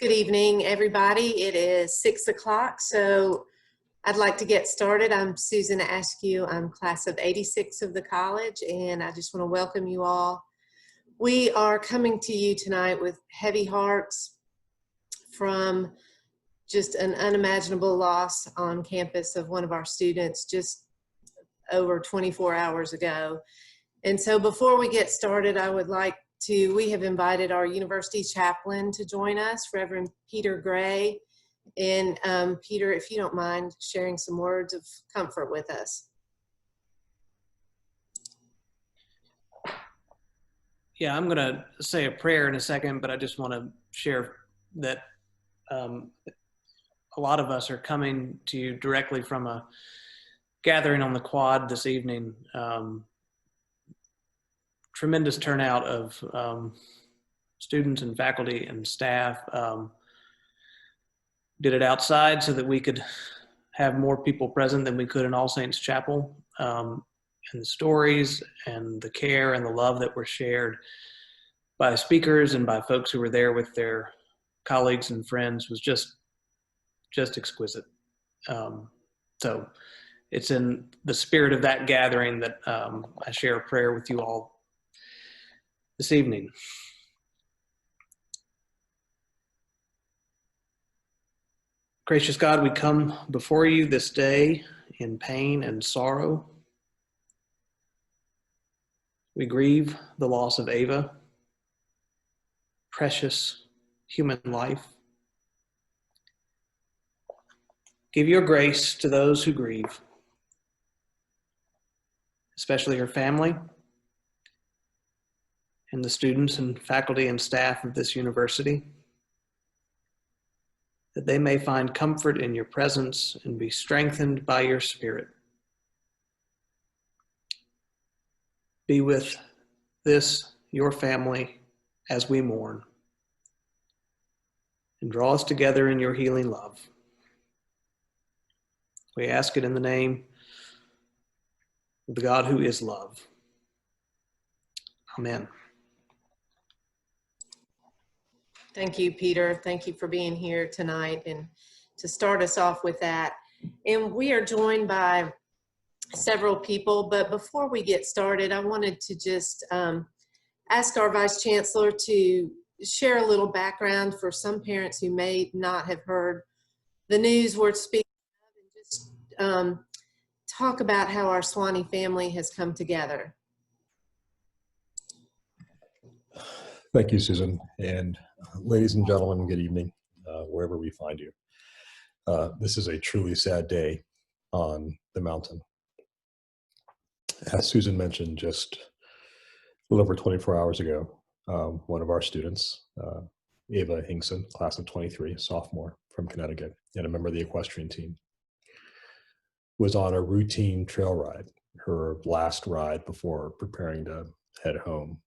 Good evening, everybody. It is 6 o'clock, so I'd like to get started. I'm Susan Askew. I'm class of 86 of the college, and I just want to welcome you all. We are coming to you tonight with heavy hearts from just an unimaginable loss on campus of one of our students just over 24 hours ago. And so before we get started, we have invited our university chaplain to join us, Reverend Peter Gray. And Peter, if you don't mind sharing some words of comfort with us. Yeah, I'm going to say a prayer in a second, but I just want to share that a lot of us are coming to you directly from a gathering on the quad this evening. Tremendous turnout of students and faculty and staff. Did it outside so that we could have more people present than we could in All Saints Chapel. And the stories and the care and the love that were shared by speakers and by folks who were there with their colleagues and friends was just exquisite. So it's in the spirit of that gathering that I share a prayer with you all this evening. Gracious God, we come before you this day in pain and sorrow. We grieve the loss of Ava, precious human life. Give your grace to those who grieve, especially her family and the students and faculty and staff of this university, that they may find comfort in your presence and be strengthened by your Spirit. Be with this, your family, as we mourn, and draw us together in your healing love. We ask it in the name of the God who is love. Amen. Thank you, Peter. Thank you for being here tonight and to start us off with that. And we are joined by several people, but before we get started, I wanted to just ask our Vice Chancellor to share a little background for some parents who may not have heard the news we're speaking of, and just talk about how our Sewanee family has come together. Thank you, Susan. And ladies and gentlemen, good evening, wherever we find you. This is a truly sad day on the mountain. As Susan mentioned, just a little over 24 hours ago, one of our students, Ava Hinkson, class of 23, a sophomore from Connecticut, and a member of the equestrian team, was on a routine trail ride, her last ride before preparing to head home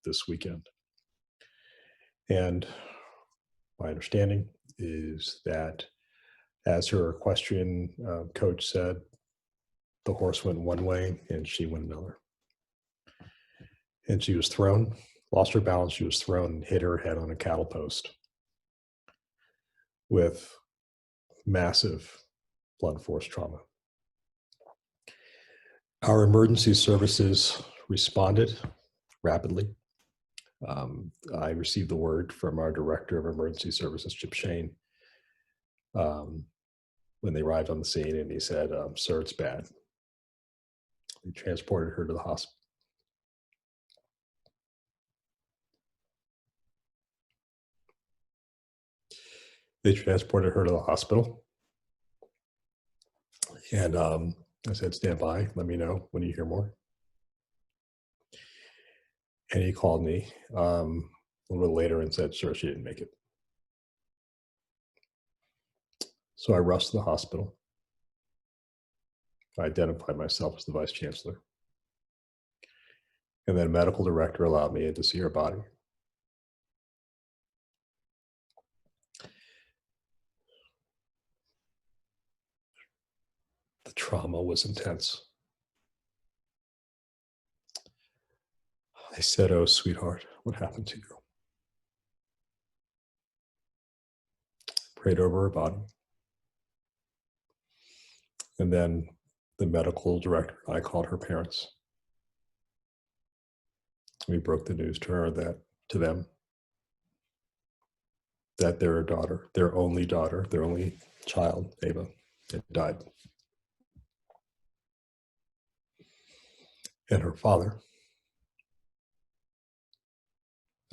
this weekend. And my understanding is that, as her equestrian coach said, the horse went one way and she went another. And she was thrown, lost her balance, she was thrown and hit her head on a cattle post with massive blunt force trauma. Our emergency services responded rapidly. I received the word from our director of emergency services, Chip Shane, when they arrived on the scene, and he said, "Sir, it's bad." They transported her to the hospital. And I said, "Stand by, let me know when you hear more." And he called me a little bit later and said, "Sir, she didn't make it." So I rushed to the hospital. I identified myself as the Vice Chancellor. And then a medical director allowed me in to see her body. The trauma was intense. I said, "Oh, sweetheart, what happened to you?" prayed over her body. And then the medical director and I called her parents. We broke the news to them, that their daughter, their only child, Ava, had died. And her father,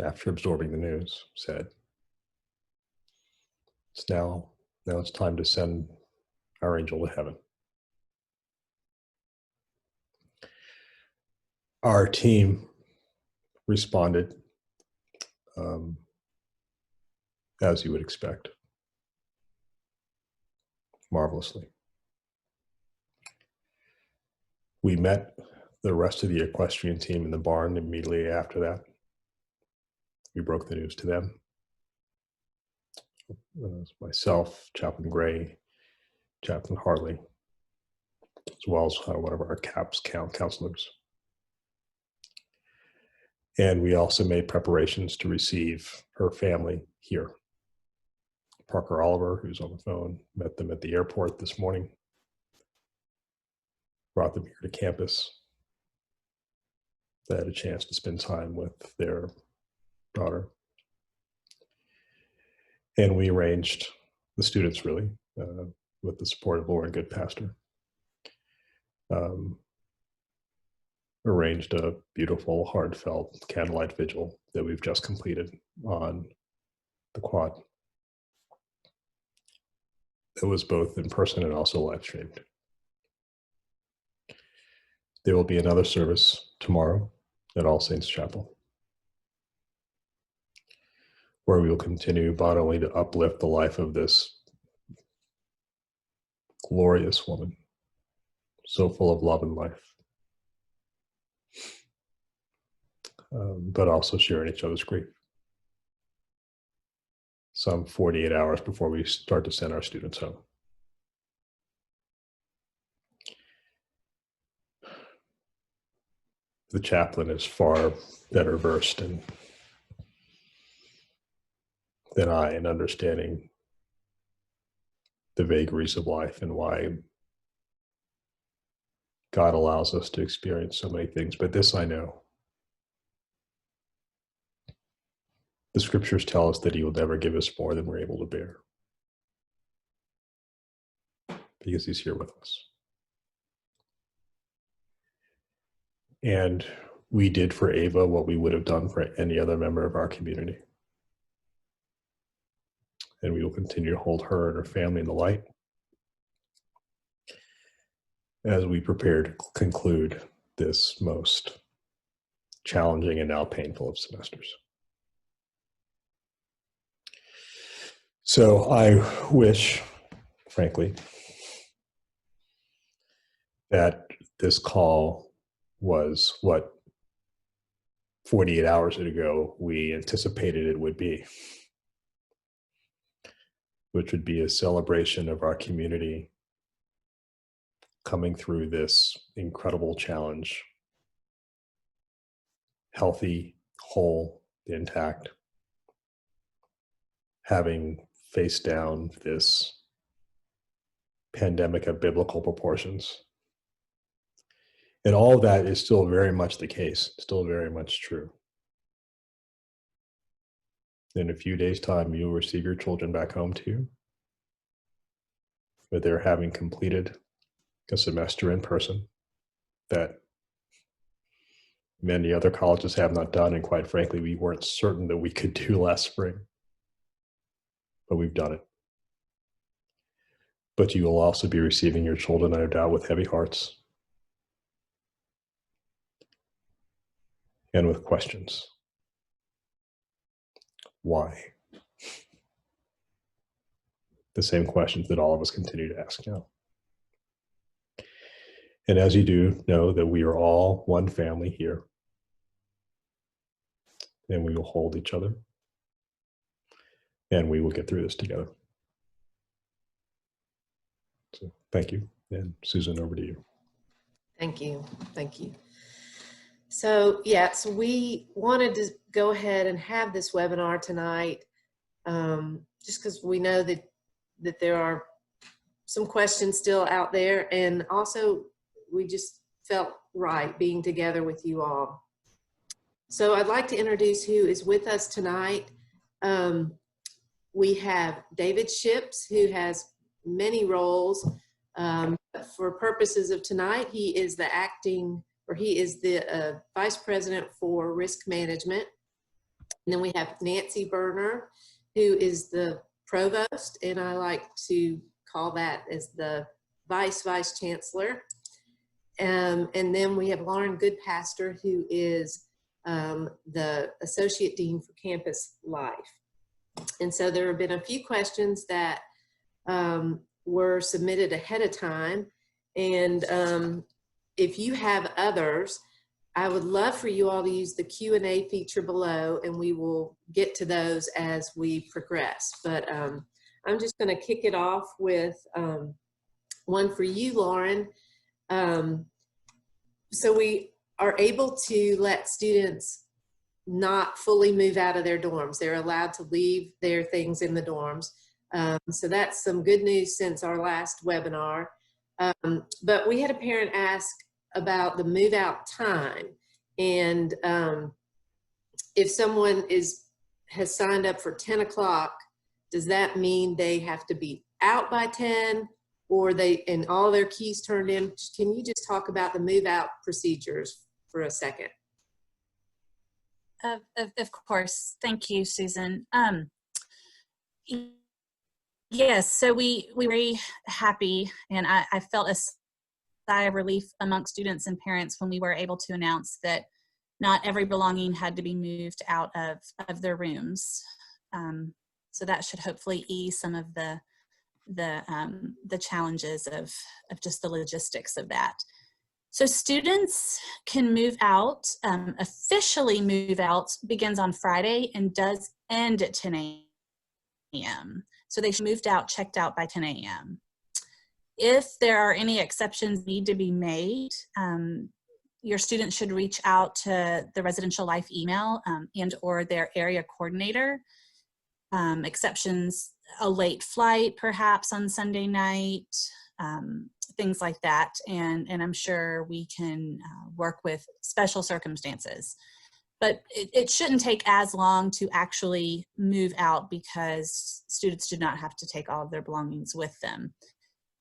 after absorbing the news, said, now it's time to send our angel to heaven. Our team responded as you would expect, marvelously. We met the rest of the equestrian team in the barn immediately after that. We broke the news to them. Myself, Chaplain Gray, Chaplain Harley, as well as one of our CAPS counselors. And we also made preparations to receive her family here. Parker Oliver, who's on the phone, met them at the airport this morning, brought them here to campus. They had a chance to spend time with their daughter. And we arranged, the students really, with the support of Lauren Goodpastor, arranged a beautiful, heartfelt candlelight vigil that we've just completed on the quad. It was both in person and also live streamed. There will be another service tomorrow at All Saints Chapel, where we will continue not only to uplift the life of this glorious woman, so full of love and life, but also sharing each other's grief. Some 48 hours before we start to send our students home. The chaplain is far better versed than I in understanding the vagaries of life and why God allows us to experience so many things. But this I know. The scriptures tell us that he will never give us more than we're able to bear, because he's here with us. And we did for Ava what we would have done for any other member of our community. And we will continue to hold her and her family in the light as we prepare to conclude this most challenging and now painful of semesters. So I wish, frankly, that this call was what 48 hours ago we anticipated it would be, which would be a celebration of our community coming through this incredible challenge, healthy, whole, intact, having faced down this pandemic of biblical proportions. And all of that is still very much the case, still very much true. In a few days' time, you'll receive your children back home to you, but they're having completed a semester in person that many other colleges have not done, and quite frankly, we weren't certain that we could do last spring, but we've done it. But you will also be receiving your children, no doubt, with heavy hearts and with questions. Why? The same questions that all of us continue to ask now. And as you do, know that we are all one family here, and we will hold each other, and we will get through this together. So thank you. And Susan, over to you. Thank you. Thank you. So so we wanted to go ahead and have this webinar tonight, just because we know that that there are some questions still out there, and also we just felt right being together with you all. So I'd like to introduce who is with us tonight. We have David Ships, who has many roles. For purposes of tonight, he is the Vice President for Risk Management. And then we have Nancy Berner, who is the Provost, and I like to call that as the Vice-Chancellor. And then we have Lauren Goodpaster, who is the Associate Dean for Campus Life. And so there have been a few questions that were submitted ahead of time. And if you have others, I would love for you all to use the Q&A feature below, and we will get to those as we progress. But I'm just going to kick it off with one for you, Lauren. So we are able to let students not fully move out of their dorms. They're allowed to leave their things in the dorms. So that's some good news since our last webinar. But we had a parent ask about the move out time. And if someone has signed up for 10 o'clock, does that mean they have to be out by 10, or and all their keys turned in? Can you just talk about the move out procedures for a second? Of course. Thank you, Susan. Yes, so we were very happy, and I felt a sigh of relief amongst students and parents when we were able to announce that not every belonging had to be moved out of their rooms. So that should hopefully ease some of the challenges of just the logistics of that. So students can move out, officially move out begins on Friday and does end at 10 a.m. So they should moved out, checked out by 10 a.m. If there are any exceptions need to be made, your students should reach out to the residential life email and or their area coordinator. Exceptions, a late flight perhaps on Sunday night, things like that, and I'm sure we can work with special circumstances. But it shouldn't take as long to actually move out because students do not have to take all of their belongings with them.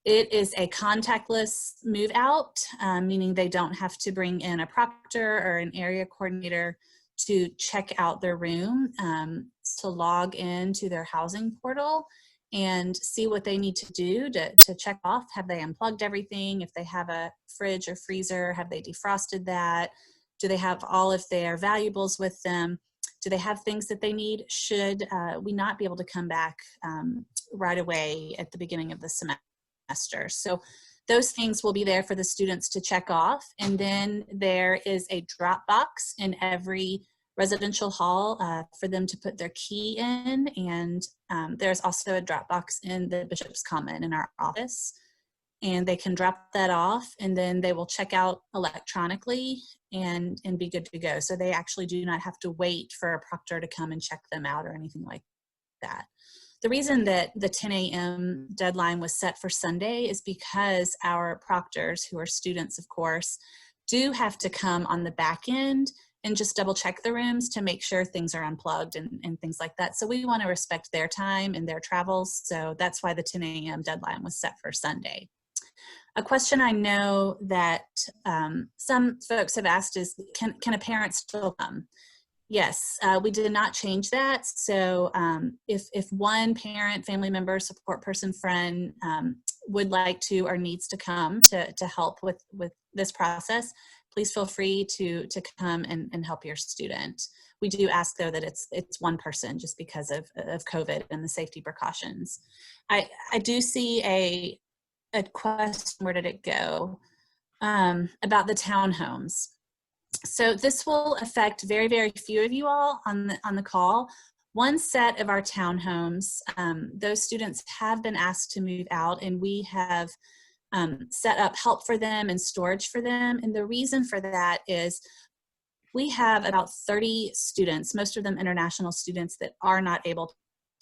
It is a contactless move out, meaning they don't have to bring in a proctor or an area coordinator to check out their room, to log into their housing portal and see what they need to do to check off. Have they unplugged everything? If they have a fridge or freezer, have they defrosted that? Do they have all of their valuables with them? Do they have things that they need? Should we not be able to come back right away at the beginning of the semester? So those things will be there for the students to check off. And then there is a drop box in every residential hall for them to put their key in. And there's also a drop box in the Bishop's Common in our office. And they can drop that off, and then they will check out electronically and be good to go. So they actually do not have to wait for a proctor to come and check them out or anything like that. The reason that the 10 a.m. deadline was set for Sunday is because our proctors, who are students of course, do have to come on the back end and just double check the rooms to make sure things are unplugged and things like that. So we want to respect their time and their travels. So that's why the 10 a.m. deadline was set for Sunday. A question I know that some folks have asked is, can a parent still come? Yes, we did not change that. So if one parent, family member, support person, friend would like to or needs to come to help with this process, please feel free to come and help your student. We do ask though that it's one person just because of COVID and the safety precautions. I do see a question, where did it go, about the townhomes. So this will affect very, very few of you all on the call. One set of our townhomes, those students have been asked to move out, and we have set up help for them and storage for them. And the reason for that is we have about 30 students, most of them international students, that are not able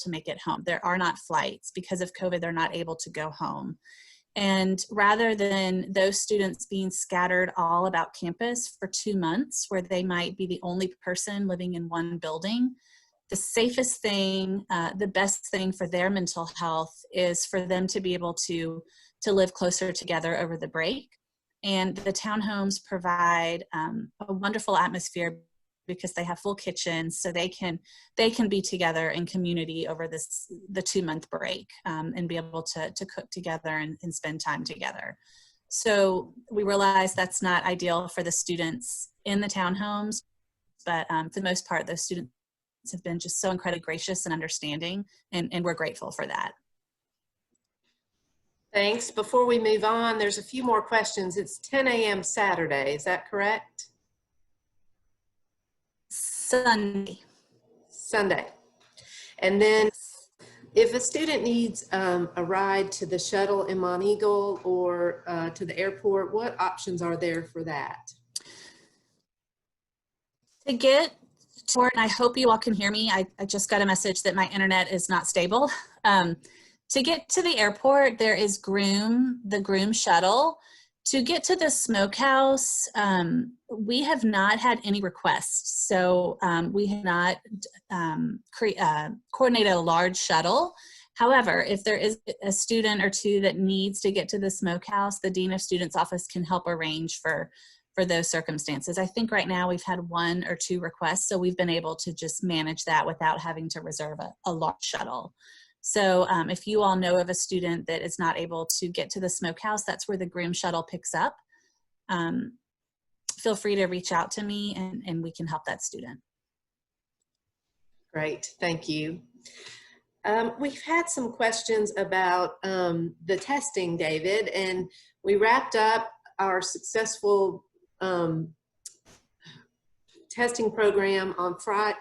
to make it home. There are not flights because of COVID. They're not able to go home. And rather than those students being scattered all about campus for 2 months, where they might be the only person living in one building, the safest thing, the best thing for their mental health is for them to be able to live closer together over the break. And the townhomes provide a wonderful atmosphere because they have full kitchens, so they can be together in community over the 2-month break, and be able to cook together and spend time together. So we realize that's not ideal for the students in the townhomes, but for the most part, those students have been just so incredibly gracious and understanding, and we're grateful for that. Thanks. Before we move on, there's a few more questions. It's 10 a.m. Saturday, is that correct? Sunday. And then if a student needs a ride to the shuttle in Mont Eagle or to the airport, what options are there for that? To get to, and I hope you all can hear me. I just got a message that my internet is not stable. To get to the airport, there is the Groom shuttle. To get to the smokehouse, we have not had any requests. So we have not coordinated a large shuttle. However, if there is a student or two that needs to get to the smokehouse, the Dean of Students office can help arrange for those circumstances. I think right now we've had 1 or 2 requests, so we've been able to just manage that without having to reserve a large shuttle. So if you all know of a student that is not able to get to the smokehouse, that's where the Groom shuttle picks up. Feel free to reach out to me and we can help that student. Great, thank you. We've had some questions about the testing, David, and we wrapped up our successful testing program on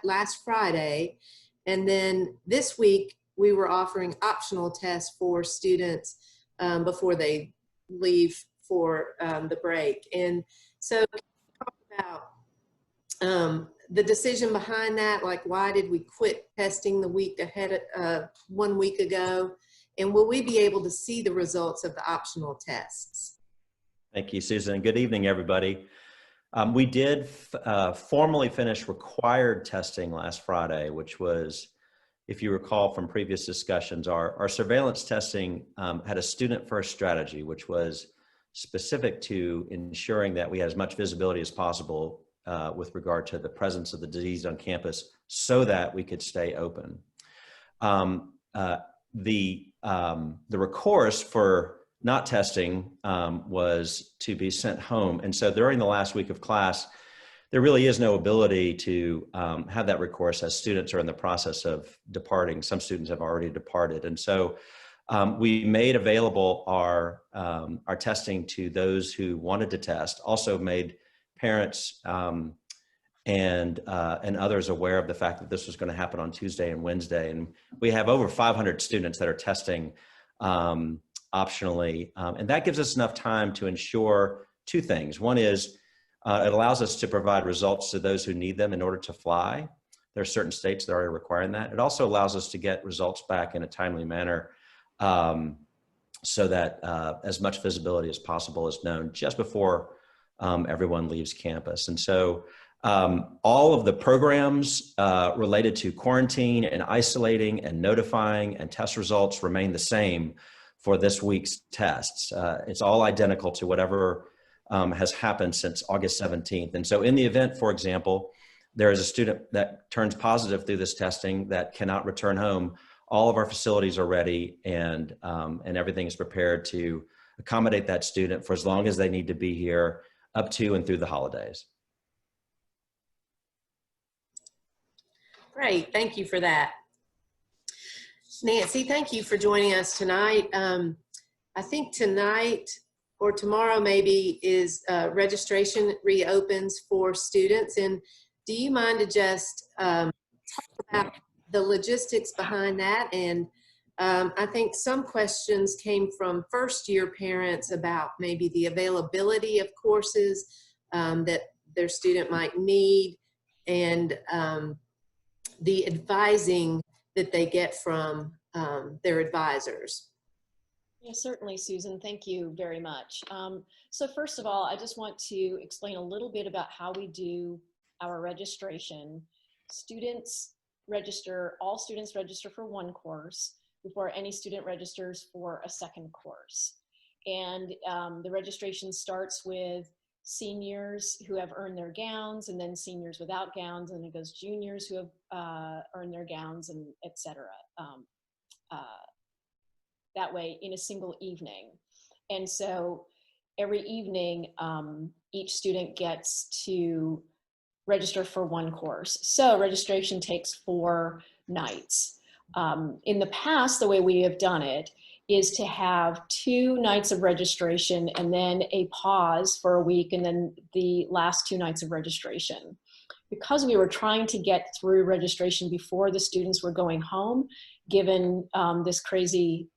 last Friday, and then this week we were offering optional tests for students before they leave for the break. And so can you talk about the decision behind that, like why did we quit testing the week ahead, 1 week ago, and will we be able to see the results of the optional tests? Thank you, Susan. Good evening, everybody. We did formally finish required testing last Friday, which was, if you recall from previous discussions, our surveillance testing had a student-first strategy, which was specific to ensuring that we had as much visibility as possible with regard to the presence of the disease on campus so that we could stay open. The recourse for not testing was to be sent home. And so during the last week of class, there really is no ability to have that recourse as students are in the process of departing. Some students have already departed. And so we made available our testing to those who wanted to test, also made parents and others aware of the fact that this was going to happen on Tuesday and Wednesday. And we have over 500 students that are testing optionally. And that gives us enough time to ensure 2 things. One is it allows us to provide results to those who need them in order to fly. There are certain states that are already requiring that. It also allows us to get results back in a timely manner so that as much visibility as possible is known just before everyone leaves campus. And so all of the programs related to quarantine and isolating and notifying and test results remain the same for this week's tests. It's all identical to whatever has happened since August 17th. And so in the event, for example, there is a student that turns positive through this testing that cannot return home, all of our facilities are ready and everything is prepared to accommodate that student for as long as they need to be here up to and through the holidays. Great, thank you for that. Nancy, thank you for joining us tonight. I think tonight or tomorrow maybe is registration reopens for students. And do you mind to just talk about the logistics behind that? And I think some questions came from first-year parents about maybe the availability of courses that their student might need, and the advising that they get from their advisors. Yeah, certainly, Susan. Thank you very much. So first of all, I just want to explain a little bit about how we do our registration. All students register for one course before any student registers for a second course. And the registration starts with seniors who have earned their gowns, and then seniors without gowns, and it goes juniors who have earned their gowns, and et cetera. That way in a single evening. And so every evening, each student gets to register for one course. So registration takes 4 nights. In the past, the way we have done it is to have 2 nights of registration and then a pause for a week, and then the last 2 nights of registration. Because we were trying to get through registration before the students were going home, given this crazy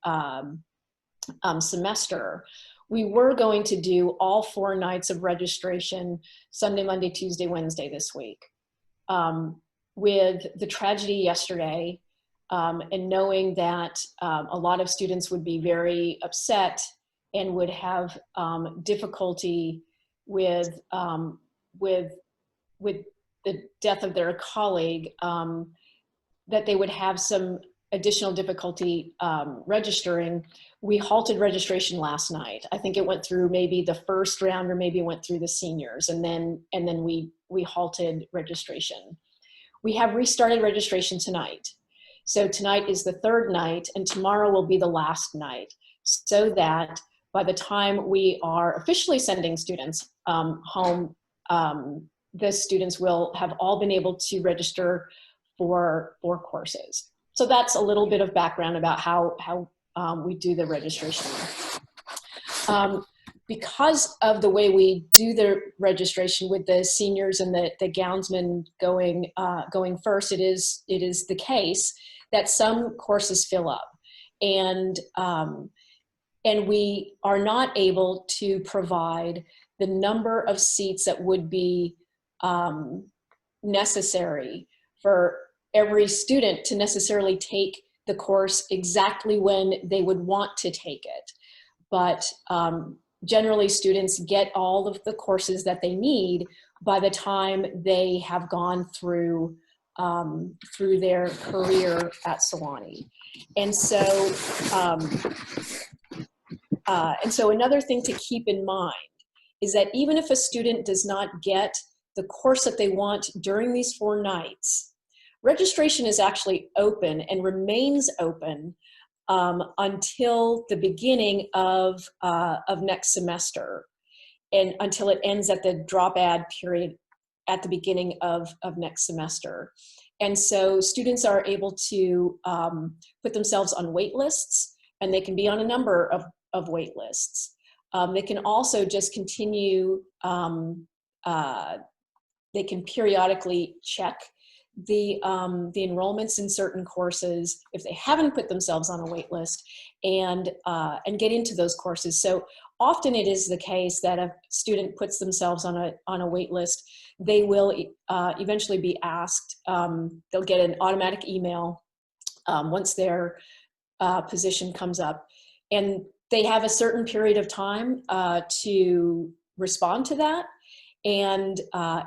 semester, we were going to do all 4 nights of registration, Sunday, Monday, Tuesday, Wednesday this week. With the tragedy yesterday, and knowing that a lot of students would be very upset and would have difficulty with the death of their colleague, that they would have some additional difficulty registering, we halted registration last night. I think it went through maybe the first round, or maybe it went through the seniors, and then we halted registration. We have restarted registration tonight. So tonight is the 3rd night, and tomorrow will be the last night, so that by the time we are officially sending students home, the students will have all been able to register for 4 courses. So that's a little bit of background about how we do the registration. Because of the way we do the registration with the seniors and the gownsmen going first, it is the case that some courses fill up, and we are not able to provide the number of seats that would be necessary for every student to necessarily take the course exactly when they would want to take it. But generally, students get all of the courses that they need by the time they have gone through their career at Sewanee. And so another thing to keep in mind is that even if a student does not get the course that they want during these 4 nights, registration is actually open and remains open until the beginning of next semester, and until it ends at the drop add period at the beginning of next semester. And so students are able to put themselves on wait lists, and they can be on a number of wait lists. They can also just continue, they can periodically check the enrollments in certain courses if they haven't put themselves on a wait list, and get into those courses. So often it is the case that a student puts themselves on a wait list, they will eventually be asked, they'll get an automatic email once their position comes up, and they have a certain period of time to respond to that and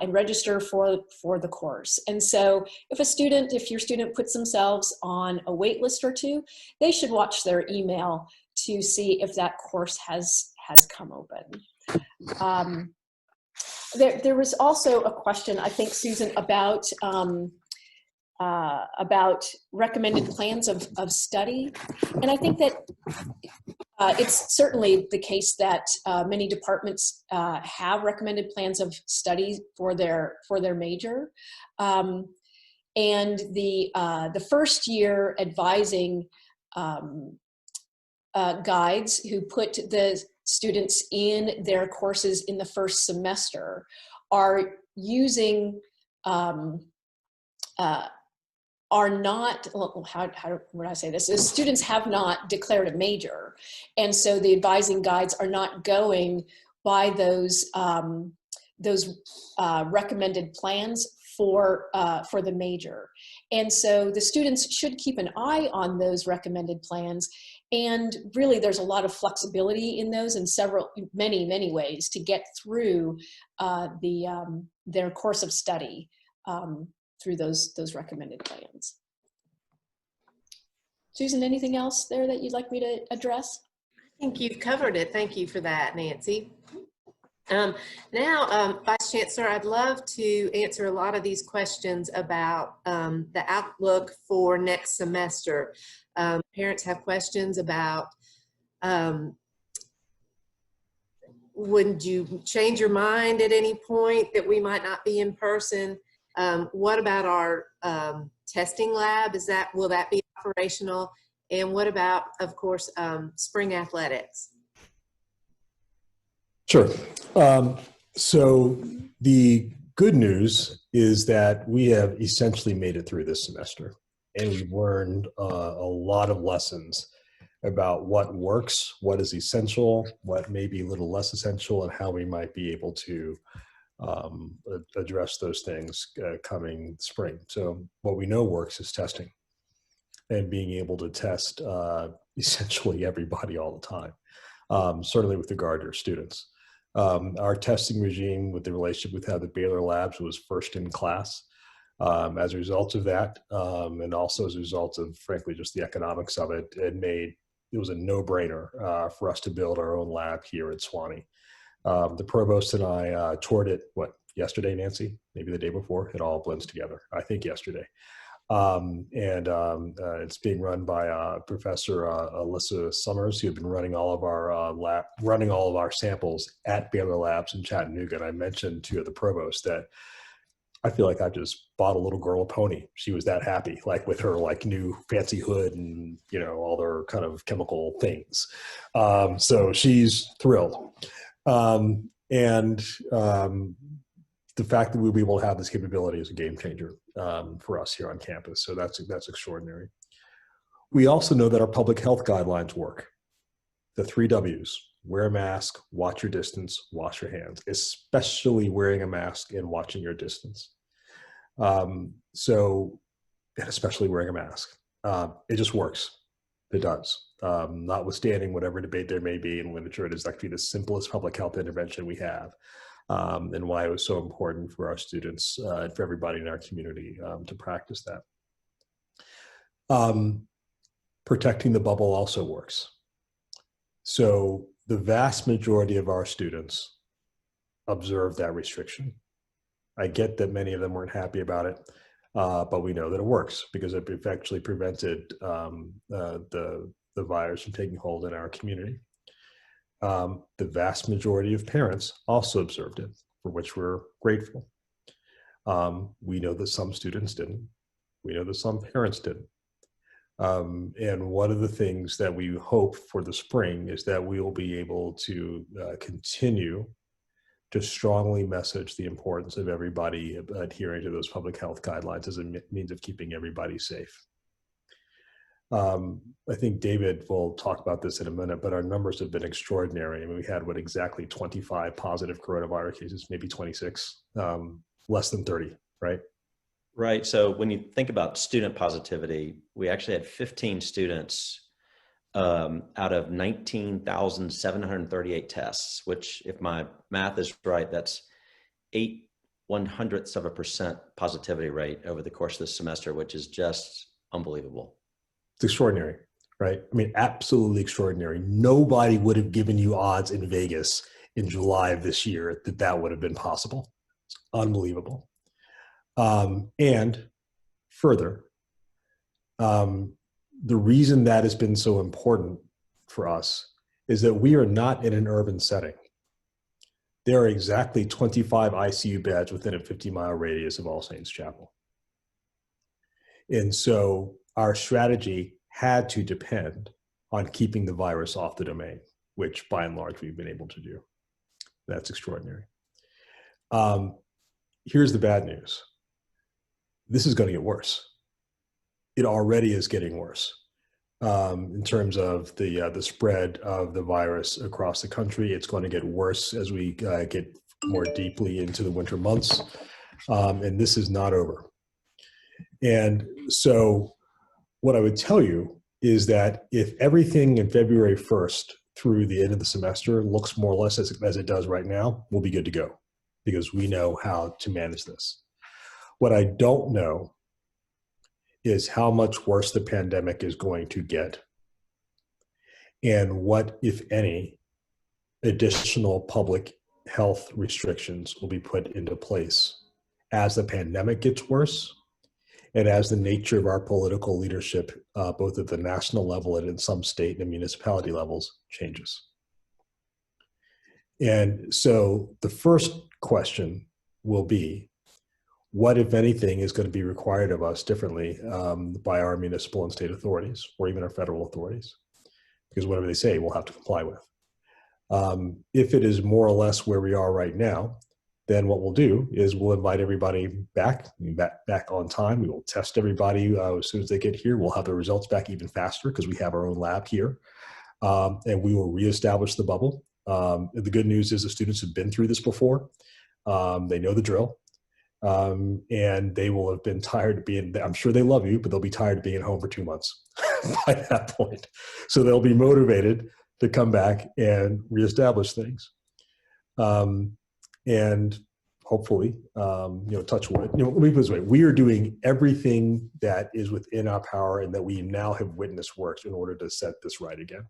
register for the course. And so if your student puts themselves on a wait list or 2, they should watch their email to see if that course has come open. There was also a question, I think, Susan, about recommended plans of study. And I think that it's certainly the case that many departments have recommended plans of study for their major. And the first year advising guides who put the students in their courses in the first semester are using are not, how would I say this? The students have not declared a major. And so the advising guides are not going by those recommended plans for the major. And so the students should keep an eye on those recommended plans. And really, there's a lot of flexibility in those in many ways to get through their course of study through those recommended plans. Susan, anything else there that you'd like me to address? I think you've covered it. Thank you for that, Nancy. Now, Vice Chancellor, I'd love to answer a lot of these questions about the outlook for next semester. Parents have questions about, would you change your mind at any point that we might not be in person? What about our testing lab? Will that be operational? And what about, of course, spring athletics? Sure. So the good news is that we have essentially made it through this semester, and we've learned a lot of lessons about what works, what is essential, what may be a little less essential, and how we might be able to address those things coming spring. So what we know works is testing, and being able to test essentially everybody all the time, certainly with regard to our students. Our testing regime with the relationship with how the Baylor Labs was first in class. As a result of that, and also as a result of, frankly, just the economics of it, it was a no-brainer for us to build our own lab here at Sewanee. The provost and I toured it, yesterday, Nancy? Maybe the day before? It all blends together. I think yesterday. It's being run by Professor Alyssa Summers, who had been running all of our samples at Baylor Labs in Chattanooga. And I mentioned to the provost that I feel like I just bought a little girl a pony. She was that happy, like with her new fancy hood and all their kind of chemical things. So she's thrilled, the fact that we'll be able to have this capability is a game changer for us here on campus. So that's extraordinary. We also know that our public health guidelines work. The 3 W's: wear a mask, watch your distance, wash your hands, especially wearing a mask and watching your distance. And especially wearing a mask. It just works. It does. Notwithstanding whatever debate there may be in literature, it is actually the simplest public health intervention we have. And why it was so important for our students and for everybody in our community to practice that. Protecting the bubble also works. So the vast majority of our students observe that restriction. I get that many of them weren't happy about it, but we know that it works because it actually prevented the virus from taking hold in our community. The vast majority of parents also observed it, for which we're grateful. We know that some students didn't. We know that some parents didn't. And one of the things that we hope for the spring is that we will be able to continue to strongly message the importance of everybody adhering to those public health guidelines as a means of keeping everybody safe. I think David will talk about this in a minute, but our numbers have been extraordinary. I mean, we had exactly 25 positive coronavirus cases, maybe 26, less than 30, right? Right. So when you think about student positivity, we actually had 15 students out of 19,738 tests, which, if my math is right, that's 0.08% positivity rate over the course of this semester, which is just unbelievable. It's extraordinary, right? I mean, absolutely extraordinary. Nobody would have given you odds in Vegas in July of this year that would have been possible. It's unbelievable. And further, the reason that has been so important for us is that we are not in an urban setting. There are exactly 25 ICU beds within a 50-mile radius of All Saints Chapel. And so our strategy had to depend on keeping the virus off the domain, which by and large we've been able to do. That's extraordinary. Here's the bad news. This is going to get worse. It already is getting worse in terms of the spread of the virus across the country. It's going to get worse as we get more deeply into the winter months, and this is not over. And so what I would tell you is that if everything in February 1st through the end of the semester looks more or less as it does right now, we'll be good to go because we know how to manage this. What I don't know is how much worse the pandemic is going to get and what, if any, additional public health restrictions will be put into place as the pandemic gets worse and as the nature of our political leadership, both at the national level and in some state and municipality levels, changes. And so the first question will be, what, if anything, is going to be required of us differently by our municipal and state authorities, or even our federal authorities? Because whatever they say, we'll have to comply with. If it is more or less where we are right now, then what we'll do is we'll invite everybody back on time. We will test everybody as soon as they get here. We'll have the results back even faster because we have our own lab here. And we will reestablish the bubble. The good news is the students have been through this before. They know the drill. And they will have been tired of being, I'm sure they love you, but they'll be tired of being at home for 2 months by that point. So they'll be motivated to come back and reestablish things. And hopefully, touch wood, let me put it this way, we are doing everything that is within our power and that we now have witnessed works in order to set this right again.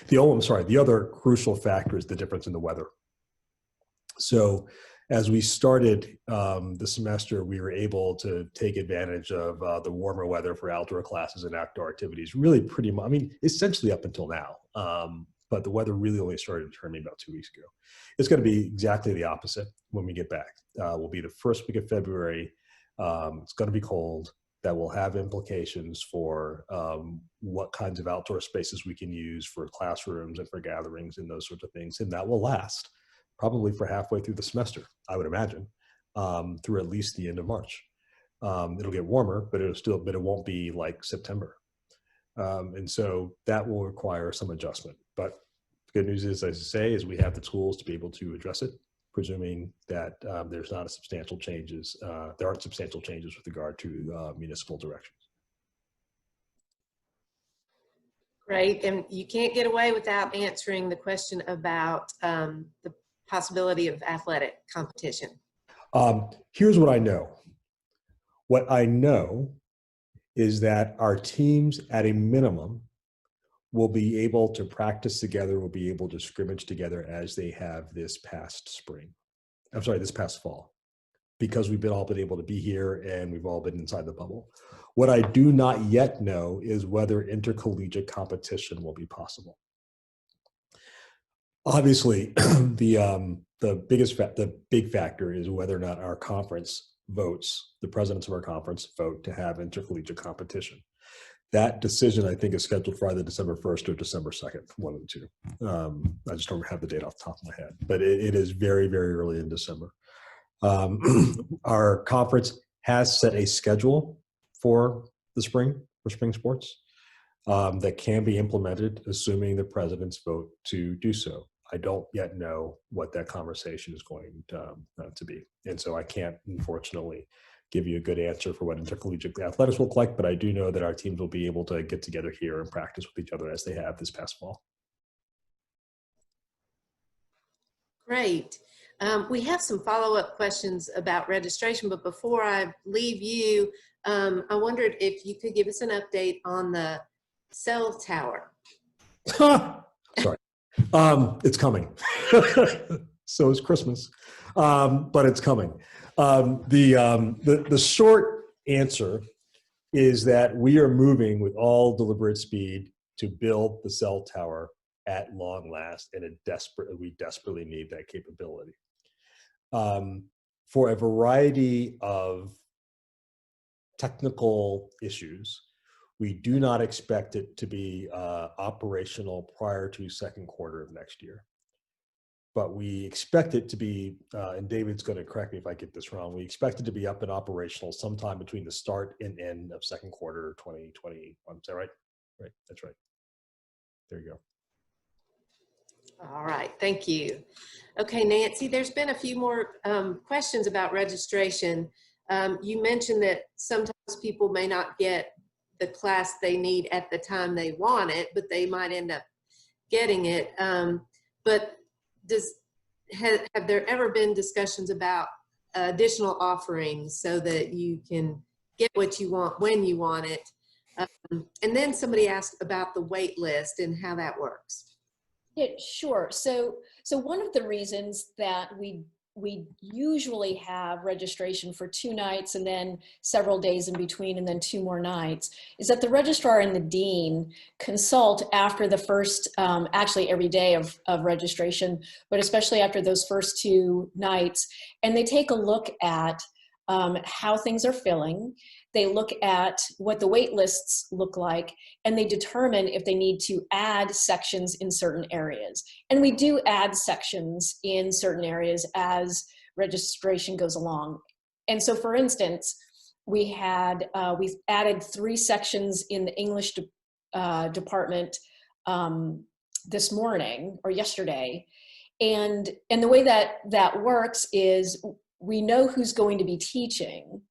The other crucial factor is the difference in the weather. So as we started the semester, we were able to take advantage of the warmer weather for outdoor classes and outdoor activities, really pretty much, essentially up until now. But the weather really only started to turn me about 2 weeks ago. It's going to be exactly the opposite when we get back. Will be the first week of February. It's going to be cold. That will have implications for what kinds of outdoor spaces we can use for classrooms and for gatherings and those sorts of things. And that will last probably for halfway through the semester, I would imagine, through at least the end of March. It'll get warmer, but it won't be like September. And so that will require some adjustment. But the good news is, as I say, is we have the tools to be able to address it, presuming that there's not substantial changes. There aren't substantial changes with regard to municipal directions. Great, and you can't get away without answering the question about the possibility of athletic competition. Here's what I know. What I know is that our teams at a minimum will be able to practice together, will be able to scrimmage together as they have this past fall, because we've all been able to be here and we've all been inside the bubble. What I do not yet know is whether intercollegiate competition will be possible. Obviously, the big factor is whether or not our conference votes, the presidents of our conference vote to have intercollegiate competition. That decision, I think, is scheduled for either December 1st or December 2nd, one of the two. I just don't have the date off the top of my head, but it is very, very early in December. Our conference has set a schedule for spring sports that can be implemented, assuming the presidents vote to do so. I don't yet know what that conversation is going to be. And so I can't, unfortunately, give you a good answer for what intercollegiate athletics look like, but I do know that our teams will be able to get together here and practice with each other as they have this past fall. Great. We have some follow-up questions about registration, but before I leave you, I wondered if you could give us an update on the cell tower. Sorry. It's coming. So is Christmas, but it's coming. The short answer is that we are moving with all deliberate speed to build the cell tower at long last, and we desperately need that capability. For a variety of technical issues, we do not expect it to be operational prior to second quarter of next year. But we expect it to be, and David's going to correct me if I get this wrong, we expect it to be up and operational sometime between the start and end of second quarter 2021. Is that right? Right, that's right. There you go. All right, thank you. Okay, Nancy, there's been a few more questions about registration. You mentioned that sometimes people may not get the class they need at the time they want it, but they might end up getting it. But have there ever been discussions about additional offerings so that you can get what you want when you want it? And then somebody asked about the wait list and how that works. Yeah, sure. So one of the reasons that we usually have registration for 2 nights and then several days in between and then 2 more nights is that the registrar and the dean consult after the first, actually every day of registration, but especially after those first 2 nights, and they take a look at how things are filling. They look at what the wait lists look like, and they determine if they need to add sections in certain areas. And we do add sections in certain areas as registration goes along. And so, for instance, we've added 3 sections in the English department this morning or yesterday. And the way that works is we know who's going to be teaching,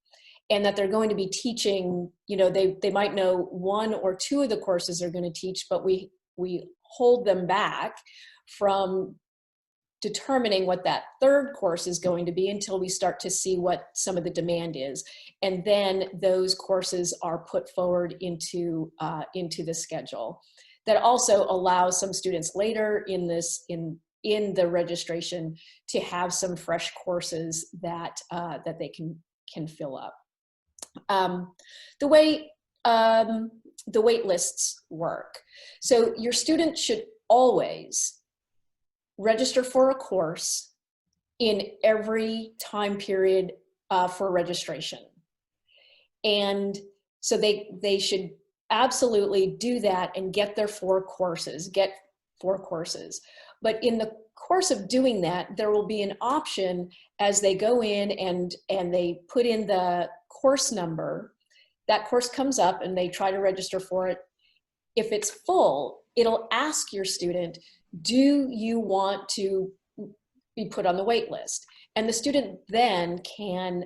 and that they're going to be teaching, you know, they might know 1 or 2 of the courses they're going to teach, but we hold them back from determining what that 3rd course is going to be until we start to see what some of the demand is. And then those courses are put forward into the schedule. That also allows some students later in the registration to have some fresh courses that they can fill up. The way the wait lists work. So your student should always register for a course in every time period for registration. And so they should absolutely do that and get 4 courses. But in the course of doing that, there will be an option as they go in and they put in the course number. That course comes up and they try to register for it. If it's full, it'll ask your student, do you want to be put on the wait list? And the student then can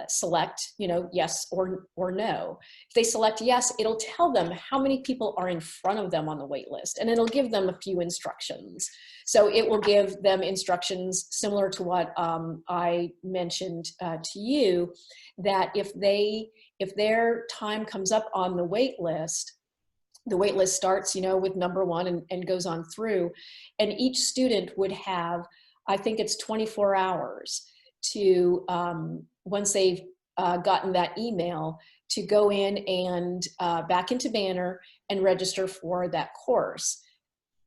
select, you know, yes or no. If they select yes, it'll tell them how many people are in front of them on the wait list, and it'll give them a few instructions. So it will give them instructions similar to what I mentioned to you, that if their time comes up on the wait list starts, you know, with number 1 and goes on through, and each student would have, I think it's 24 hours to, once they've gotten that email, to go in and back into Banner and register for that course.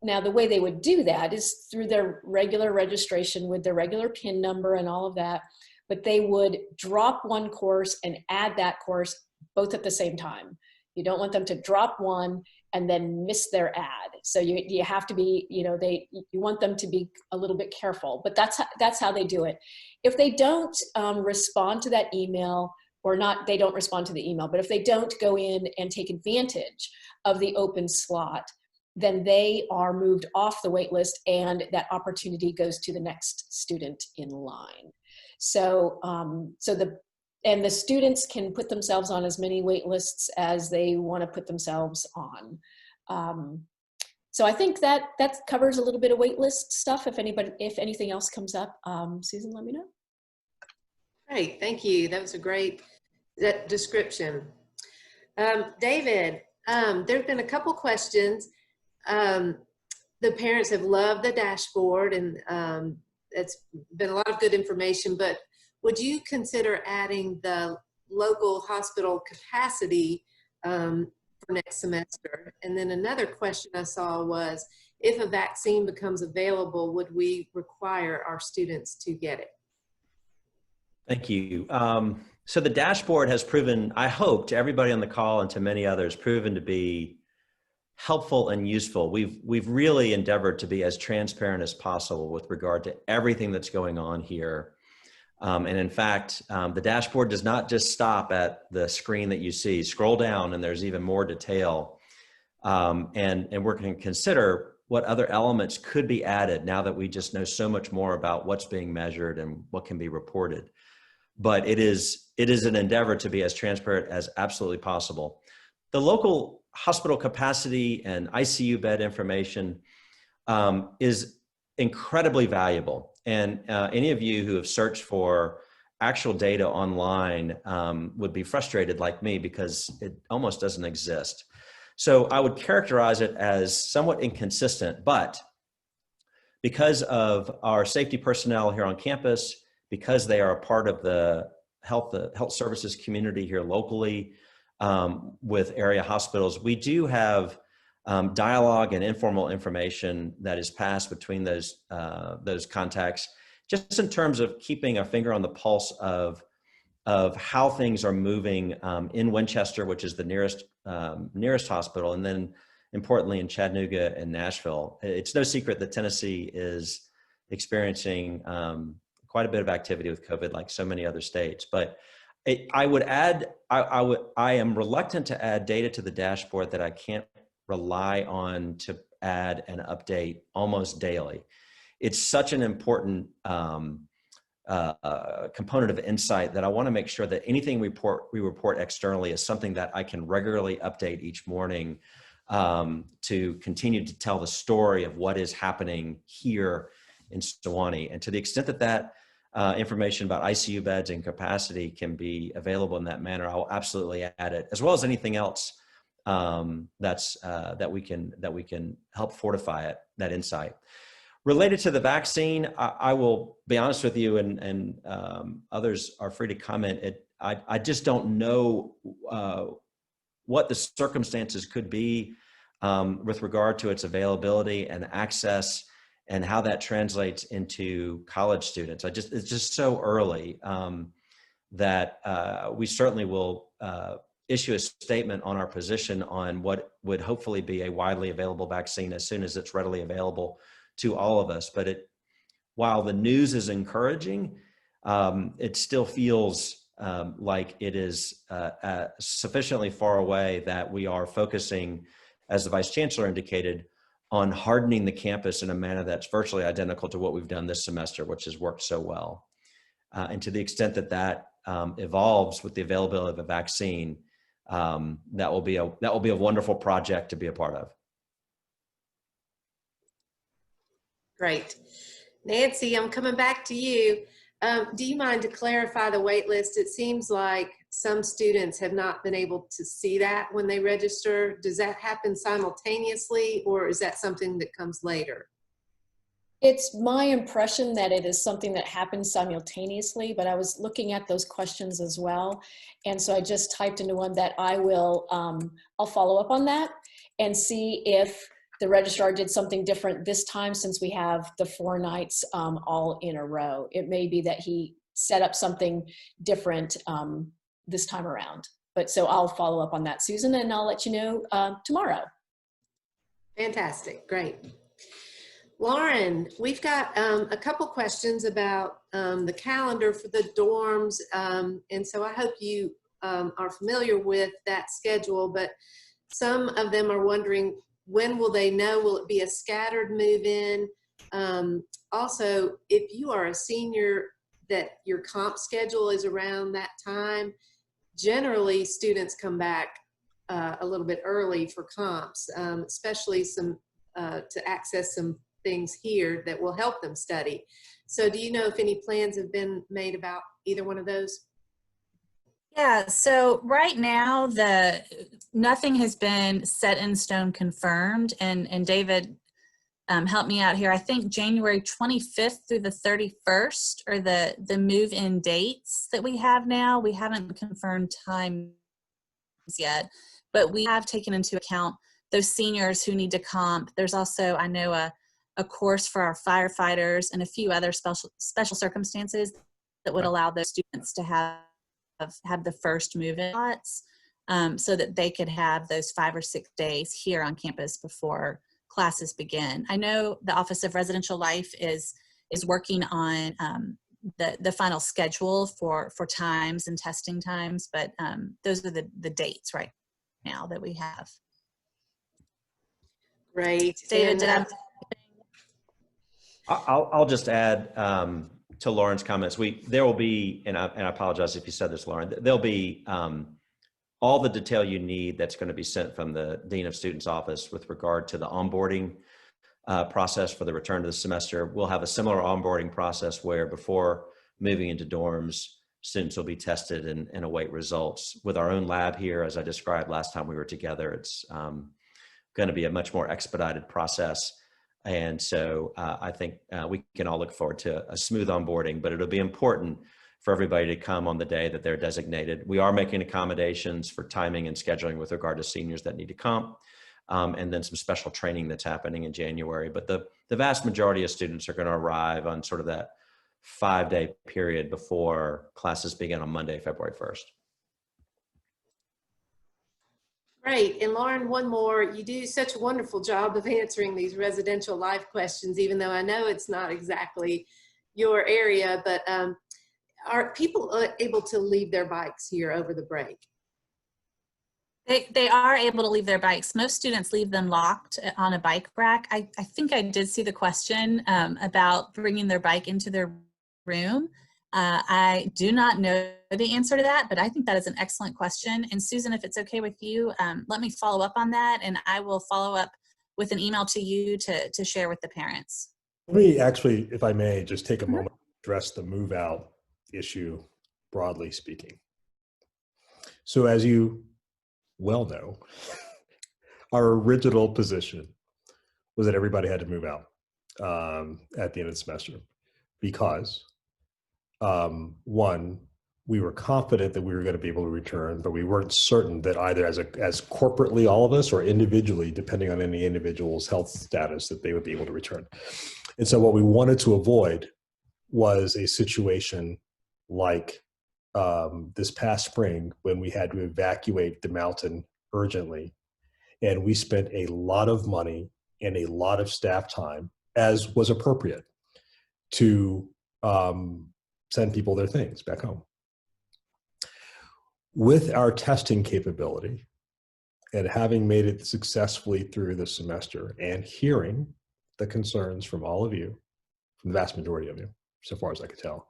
Now, the way they would do that is through their regular registration with their regular PIN number and all of that, but they would drop 1 course and add that course both at the same time. You don't want them to drop one and then miss their ad. So you have to be, you know, you want them to be a little bit careful, but that's how they do it. If they don't respond to that email, or not, they don't respond to the email, but if they don't go in and take advantage of the open slot, then they are moved off the wait list and that opportunity goes to the next student in line. So, the students can put themselves on as many wait lists as they want to put themselves on. So I think that covers a little bit of wait list stuff. If anything else comes up, Susan, let me know. Great, thank you. That was a great description. David, there have been a couple questions. The parents have loved the dashboard, and it's been a lot of good information, but would you consider adding the local hospital capacity for next semester? And then another question I saw was, if a vaccine becomes available, would we require our students to get it? Thank you. So the dashboard has proven, I hope, to everybody on the call and to many others, proven to be helpful and useful. We've really endeavored to be as transparent as possible with regard to everything that's going on here. And in fact, the dashboard does not just stop at the screen that you see. Scroll down and there's even more detail And we're going to consider what other elements could be added now that we just know so much more about what's being measured and what can be reported. But it is an endeavor to be as transparent as absolutely possible. The local hospital capacity and ICU bed information is incredibly valuable. And any of you who have searched for actual data online would be frustrated like me because it almost doesn't exist. So I would characterize it as somewhat inconsistent, but because of our safety personnel here on campus, because they are a part of the health services community here locally with area hospitals, we do have dialogue and informal information that is passed between those contacts, just in terms of keeping a finger on the pulse of how things are moving in Winchester, which is the nearest hospital, and then importantly in Chattanooga and Nashville. It's no secret that Tennessee is experiencing quite a bit of activity with COVID, like so many other states. But I would add, I am reluctant to add data to the dashboard that I can't rely on to add and update almost daily. It's such an important component of insight that I want to make sure that anything we report externally is something that I can regularly update each morning to continue to tell the story of what is happening here in Sewanee. And to the extent that that information about ICU beds and capacity can be available in that manner, I will absolutely add it, as well as anything else that we can help fortify it, that insight. Related to the vaccine, I will be honest with you, and others are free to comment. I just don't know what the circumstances could be with regard to its availability and access, and how that translates into college students. It's just so early that we certainly will issue a statement on our position on what would hopefully be a widely available vaccine as soon as it's readily available to all of us. But while the news is encouraging, it still feels like it is sufficiently far away that we are focusing, as the Vice Chancellor indicated, on hardening the campus in a manner that's virtually identical to what we've done this semester, which has worked so well. And to the extent that that evolves with the availability of a vaccine, that will be a wonderful project to be a part of. Great. Nancy, I'm coming back to you. Do you mind to clarify the wait list? It seems like some students have not been able to see that when they register. Does that happen simultaneously, or is that something that comes later? It's my impression that it is something that happens simultaneously, but I was looking at those questions as well. And so I just typed into one that I'll follow up on that and see if the registrar did something different this time, since we have the 4 nights all in a row. It may be that he set up something different this time around. But so I'll follow up on that, Susan, and I'll let you know tomorrow. Fantastic, great. Lauren, we've got a couple questions about the calendar for the dorms. And so I hope you are familiar with that schedule, but some of them are wondering, when will they know? Will it be a scattered move-in? Also, if you are a senior, that your comp schedule is around that time, generally students come back a little bit early for comps, especially to access some things here that will help them study. So do you know if any plans have been made about either one of those? Yeah, so right now nothing has been set in stone confirmed, and David helped me out here. I think January 25th through the 31st are the move-in dates that we have now. We haven't confirmed times yet, but we have taken into account those seniors who need to comp. There's also, I know, a course for our firefighters and a few other special circumstances that would allow those students to have the first move-in slots, so that they could have those 5 or 6 days here on campus before classes begin. I know the Office of Residential Life is working on the final schedule for times and testing times, but those are the dates right now that we have. Great. David, And, I'll just add to Lauren's comments. There will be, and I apologize if you said this, Lauren. There'll be all the detail you need that's going to be sent from the Dean of Students office with regard to the onboarding process for the return to the semester. We'll have a similar onboarding process where before moving into dorms, students will be tested and await results. With our own lab here, as I described last time we were together, it's going to be a much more expedited process. And so I think we can all look forward to a smooth onboarding, but it'll be important for everybody to come on the day that they're designated. We are making accommodations for timing and scheduling with regard to seniors that need to come, and then some special training that's happening in January. But the vast majority of students are going to arrive on sort of that 5-day period before classes begin on Monday, February 1st. great. And Lauren, one more. You do such a wonderful job of answering these residential life questions, even though I know it's not exactly your area, but are people able to leave their bikes here over the break? They are able to leave their bikes. Most students leave them locked on a bike rack. I think I did see the question about bringing their bike into their room. I do not know the answer to that, but I think that is an excellent question. And Susan, if it's okay with you, let me follow up on that, and I will follow up with an email to you to share with the parents. Let me actually, if I may, just take a moment to address the move out issue, broadly speaking. So as you well know, our original position was that everybody had to move out at the end of the semester because one, we were confident that we were going to be able to return, but we weren't certain that either as corporately, all of us, or individually, depending on any individual's health status, that they would be able to return. And so what we wanted to avoid was a situation like this past spring when we had to evacuate the mountain urgently. And we spent a lot of money and a lot of staff time, as was appropriate, to send people their things back home. With our testing capability and having made it successfully through the semester and hearing the concerns from all of you, from the vast majority of you, so far as I could tell,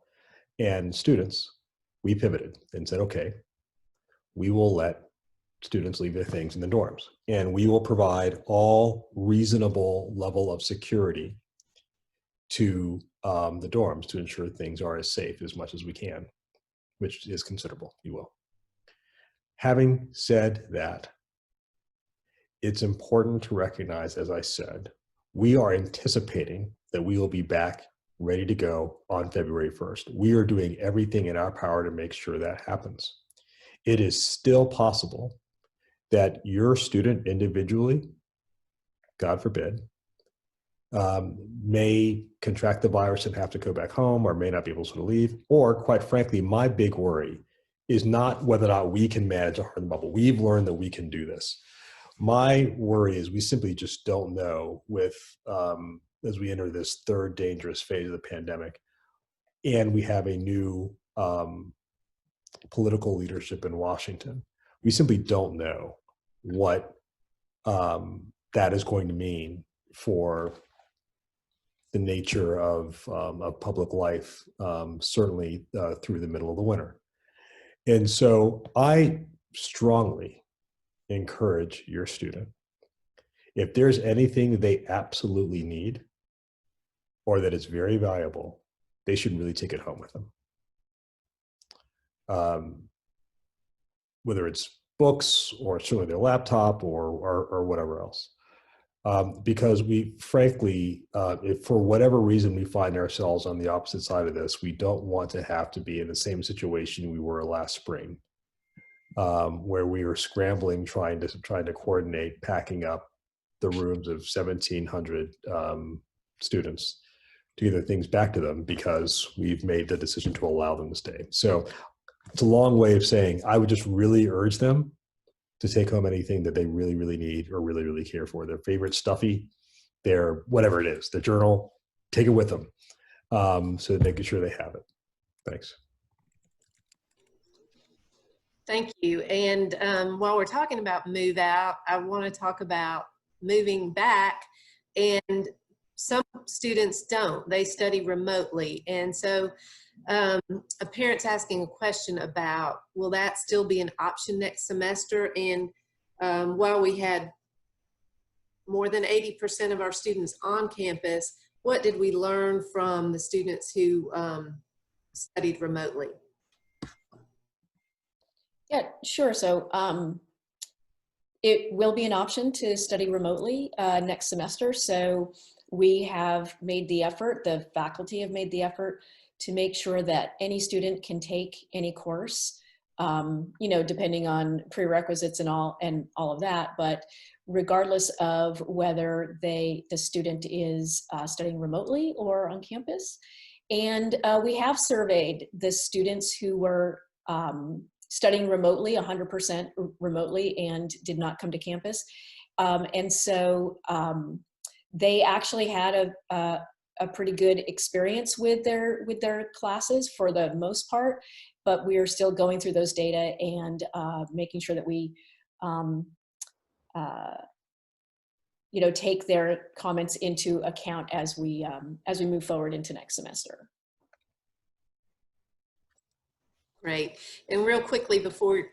and students, we pivoted and said, okay, we will let students leave their things in the dorms, and we will provide all reasonable level of security to the dorms to ensure things are as safe as much as we can, which is considerable, you will. Having said that, it's important to recognize, as I said, we are anticipating that we will be back ready to go on February 1st. We are doing everything in our power to make sure that happens. It is still possible that your student individually, God forbid, may contract the virus and have to go back home, or may not be able to leave. Or quite frankly, my big worry is not whether or not we can manage a hard bubble. We've learned that we can do this. My worry is we simply just don't know with, as we enter this third dangerous phase of the pandemic, and we have a new political leadership in Washington. We simply don't know what that is going to mean for the nature of public life, certainly through the middle of the winter. And so I strongly encourage your student, if there's anything they absolutely need or that is very valuable, they should really take it home with them. Whether it's books or certainly their laptop or whatever else. Because we frankly, if for whatever reason we find ourselves on the opposite side of this, we don't want to have to be in the same situation we were last spring, where we were scrambling, trying to coordinate packing up the rooms of 1,700 students to get their things back to them because we've made the decision to allow them to stay. So it's a long way of saying I would just really urge them to take home anything that they really, really need or really, really care for. Their favorite stuffy, their whatever it is, their journal, take it with them. So making sure they have it. Thanks. Thank you. And while we're talking about move out, I want to talk about moving back, and some students don't. They study remotely. And so a parent's asking a question about, will that still be an option next semester? And while we had more than 80% of our students on campus, what did we learn from the students who studied remotely? Yeah, sure. So it will be an option to study remotely next semester. So we have made the effort, the faculty have made the effort to make sure that any student can take any course, you know, depending on prerequisites and all of that. But regardless of whether the student is studying remotely or on campus. And we have surveyed the students who were studying remotely, 100% remotely, and did not come to campus. And so they actually had a pretty good experience with their classes for the most part, but we are still going through those data and making sure that we you know, take their comments into account as we move forward into next semester. Great. And real quickly before,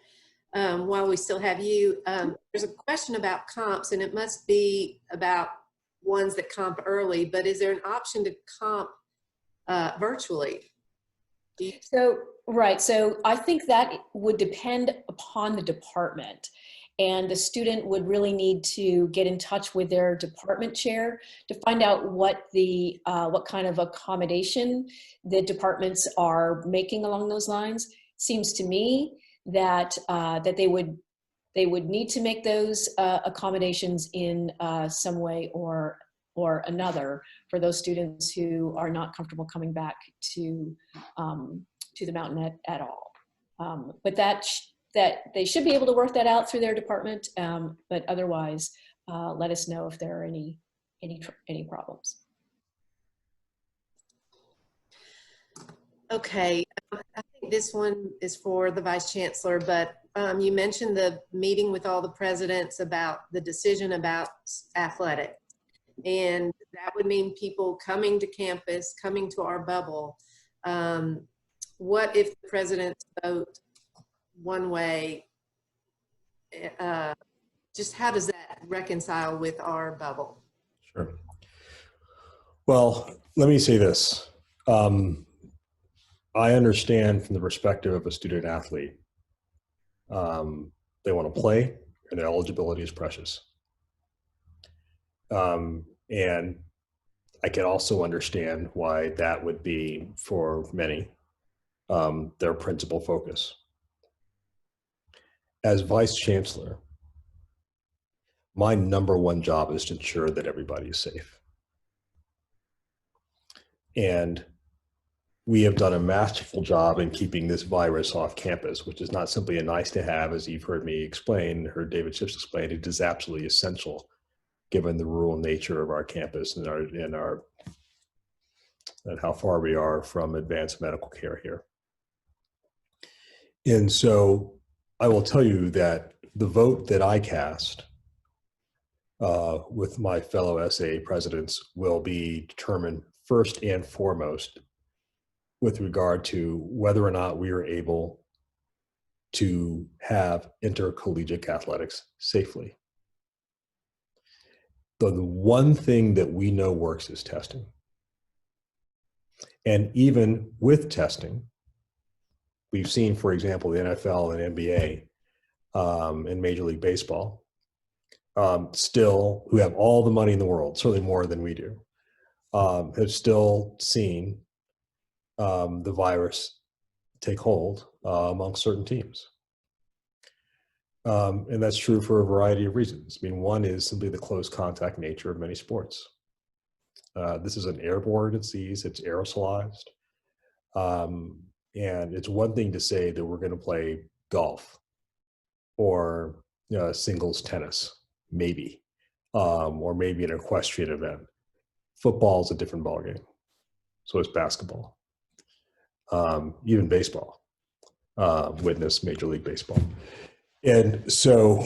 while we still have you, there's a question about comps, and it must be about ones that comp early, but is there an option to comp virtually? So, right. So I think that would depend upon the department, and the student would really need to get in touch with their department chair to find out what kind of accommodation the departments are making along those lines. Seems to me that that they would need to make those accommodations in some way or another for those students who are not comfortable coming back to the mountain at all. But that they should be able to work that out through their department. But otherwise, let us know if there are any problems. Okay, I think this one is for the Vice Chancellor, but you mentioned the meeting with all the presidents about the decision about athletics. And that would mean people coming to campus, coming to our bubble. What if the presidents vote one way? Just how does that reconcile with our bubble? Sure. Well, let me say this. I understand from the perspective of a student athlete, they want to play and their eligibility is precious. And I can also understand why that would be, for many, their principal focus. As Vice Chancellor, my #1 job is to ensure that everybody is safe. And we have done a masterful job in keeping this virus off campus, which is not simply a nice to have, as you've heard me explain, heard David Chips explain. It is absolutely essential given the rural nature of our campus and how far we are from advanced medical care here. And so I will tell you that the vote that I cast with my fellow SAA presidents will be determined first and foremost with regard to whether or not we are able to have intercollegiate athletics safely. The one thing that we know works is testing. And even with testing, we've seen, for example, the NFL and NBA and Major League Baseball still, who have all the money in the world, certainly more than we do, have still seen the virus take hold among certain teams. And that's true for a variety of reasons. I mean, one is simply the close contact nature of many sports. This is an airborne disease, it's aerosolized. And it's one thing to say that we're going to play golf or singles tennis, maybe, or maybe an equestrian event. Football is a different ballgame. So is basketball, even baseball, witness Major League Baseball. And so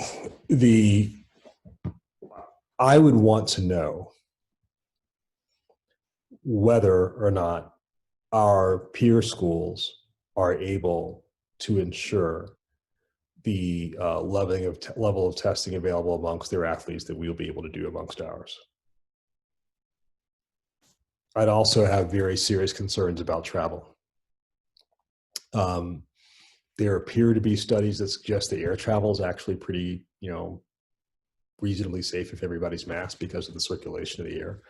I would want to know whether or not our peer schools are able to ensure the level of testing available amongst their athletes that we'll be able to do amongst ours. I'd also have very serious concerns about travel. There appear to be studies that suggest that air travel is actually pretty, reasonably safe if everybody's masked because of the circulation of the air.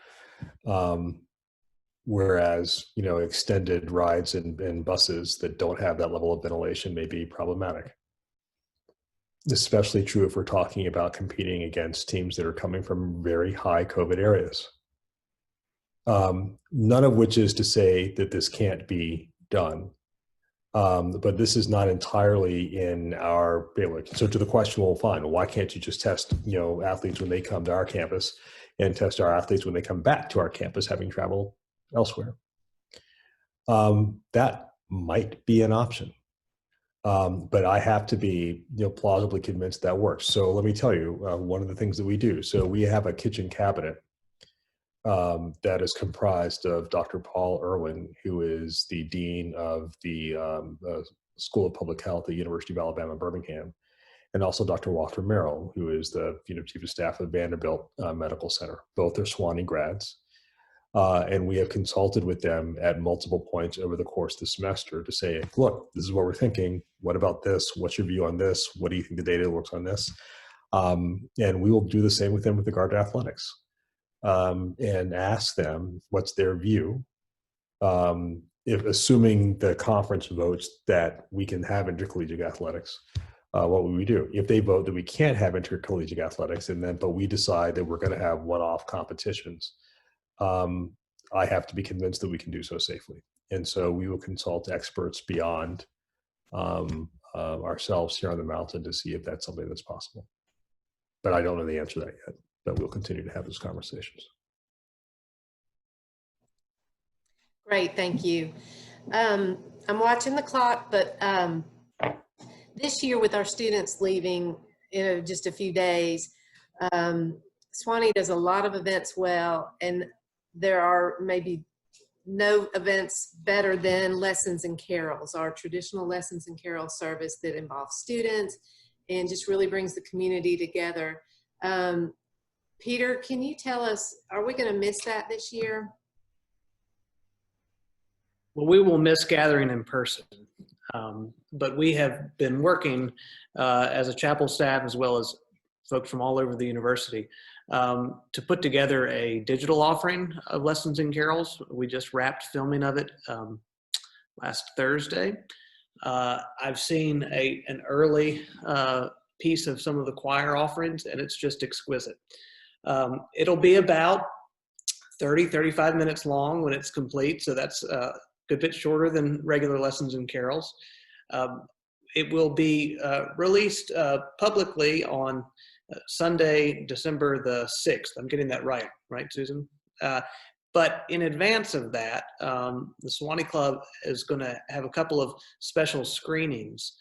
Whereas, extended rides in buses that don't have that level of ventilation may be problematic. Especially true if we're talking about competing against teams that are coming from very high COVID areas. None of which is to say that this can't be done. But this is not entirely in our bailiwick. So to the question, well, fine, why can't you just test, athletes when they come to our campus and test our athletes when they come back to our campus, having traveled elsewhere? That might be an option. But I have to be, plausibly convinced that works. So let me tell you, one of the things that we do. So we have a kitchen cabinet that is comprised of Dr. Paul Irwin, who is the dean of the School of Public Health at the University of Alabama, Birmingham, and also Dr. Walter Merrill, who is the chief of staff of Vanderbilt Medical Center. Both are Sewanee grads. And we have consulted with them at multiple points over the course of the semester to say, look, this is what we're thinking. What about this? What's your view on this? What do you think the data looks on this? And we will do the same with them with regard to athletics, and ask them what's their view. If assuming the conference votes that we can have intercollegiate athletics, what would we do? If they vote that we can't have intercollegiate athletics, but we decide that we're going to have one-off competitions, I have to be convinced that we can do so safely. And so we will consult experts beyond ourselves here on the mountain to see if that's something that's possible. But I don't know the answer to that yet, but we'll continue to have those conversations. Great, thank you. I'm watching the clock, but this year with our students leaving in just a few days, Sewanee does a lot of events well, and there are maybe no events better than Lessons and Carols, our traditional Lessons and Carols service that involves students and just really brings the community together. Peter, can you tell us, are we going to miss that this year? Well, we will miss gathering in person, but we have been working as a chapel staff as well as folks from all over the university to put together a digital offering of Lessons and Carols. We just wrapped filming of it last Thursday. I've seen an early piece of some of the choir offerings, and it's just exquisite. It'll be about 35 minutes long when it's complete, so that's a good bit shorter than regular Lessons and Carols. It will be released publicly on Sunday, December the 6th. I'm getting that right, Susan? But in advance of that, the Sewanee Club is going to have a couple of special screenings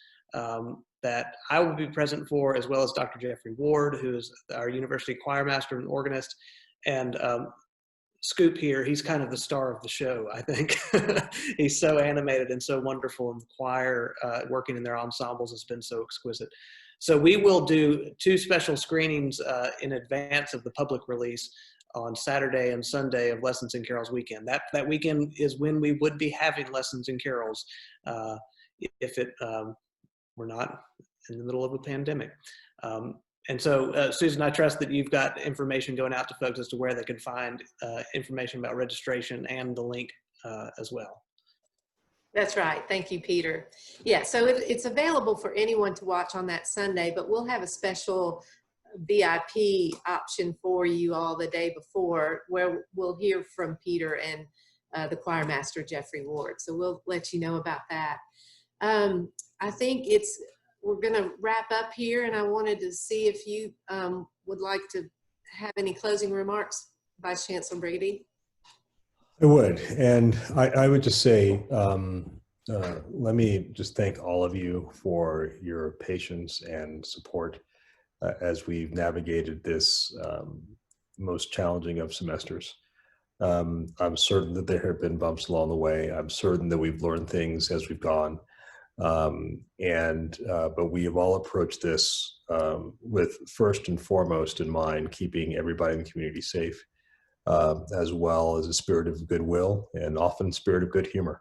that I will be present for, as well as Dr. Jeffrey Ward, who is our university choir master and organist. And Scoop here, he's kind of the star of the show, I think. He's so animated and so wonderful, and the choir working in their ensembles has been so exquisite. So we will do 2 special screenings in advance of the public release on Saturday and Sunday of Lessons and Carols weekend. That weekend is when we would be having Lessons and Carols if it were not in the middle of a pandemic. And so, Susan, I trust that you've got information going out to folks as to where they can find information about registration and the link as well. That's right. Thank you, Peter. Yeah, so it's available for anyone to watch on that Sunday, but we'll have a special VIP option for you all the day before, where we'll hear from Peter and the choir master, Jeffrey Ward. So we'll let you know about that. I think we're going to wrap up here, and I wanted to see if you would like to have any closing remarks, Vice-Chancellor Brigety. I would, and I would just say, let me just thank all of you for your patience and support as we've navigated this most challenging of semesters. I'm certain that there have been bumps along the way. I'm certain that we've learned things as we've gone. But we have all approached this with first and foremost in mind, keeping everybody in the community safe, as well as a spirit of goodwill and often spirit of good humor.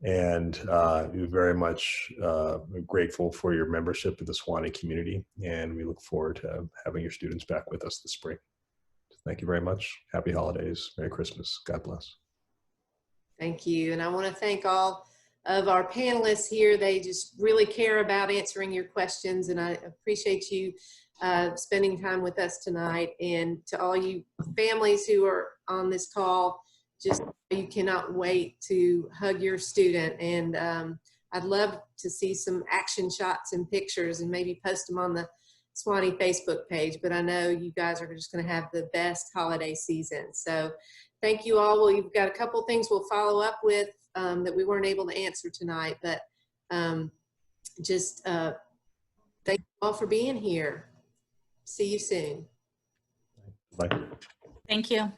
And we're very much grateful for your membership of the Sewanee community, and we look forward to having your students back with us this spring. Thank you very much. Happy holidays. Merry Christmas. God bless. Thank you. And I want to thank all of our panelists here. They just really care about answering your questions, and I appreciate you spending time with us tonight. And to all you families who are on this call, just you cannot wait to hug your student. And I'd love to see some action shots and pictures and maybe post them on the Sewanee Facebook page, but I know you guys are just going to have the best holiday season. So thank you all. We've got a couple things we'll follow up with that we weren't able to answer tonight, but thank you all for being here. See you soon. Bye. Thank you.